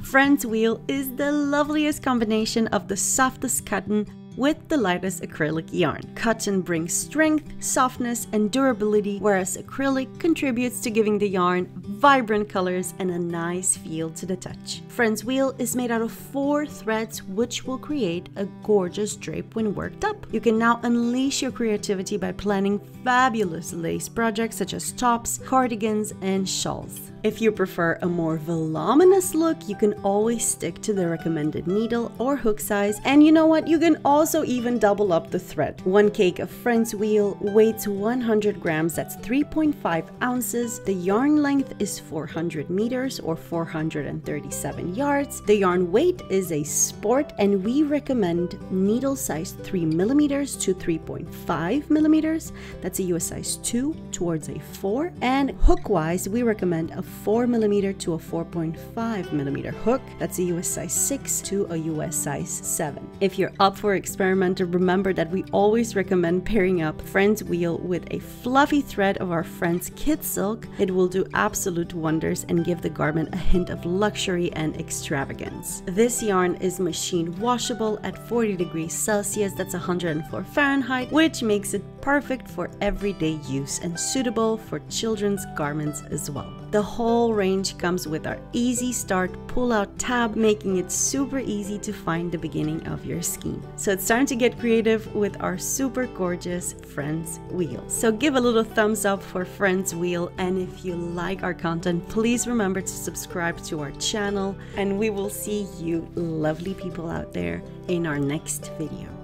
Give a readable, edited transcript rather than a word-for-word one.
Friends wheel is the loveliest combination of the softest cotton with the lightest acrylic yarn. Cotton brings strength, softness, and durability, whereas acrylic contributes to giving the yarn vibrant colors and a nice feel to the touch. Friends wheel is made out of 4 threads, which will create a gorgeous drape when worked up. You can now unleash your creativity by planning fabulous lace projects such as tops, cardigans, and shawls. If you prefer a more voluminous look, you can always stick to the recommended needle or hook size, and you know what, you can also even double up the thread. 1 cake of Friends wheel weighs 100 grams, that's 3.5 ounces. The yarn length is 400 meters or 437 yards. The yarn weight is a sport, and we recommend needle size 3 millimeters to 3.5 millimeters. That's a US size 2 towards a 4. And hook wise, we recommend a 4 millimeter to a 4.5 millimeter hook. That's a US size 6 to a US size 7. If you're up for experimental, remember that we always recommend pairing up Friends wheel with a fluffy thread of our Friends Kid Silk. It will do absolute wonders and give the garment a hint of luxury and extravagance. This yarn is machine washable at 40 degrees Celsius, that's 104 Fahrenheit, which makes it perfect for everyday use and suitable for children's garments as well. The whole range comes with our easy start pull-out tab, making it super easy to find the beginning of your skein. So it's time to get creative with our super gorgeous Friends wheel. So give a little thumbs up for Friends wheel, and if you like our content, please remember to subscribe to our channel, and we will see you lovely people out there in our next video.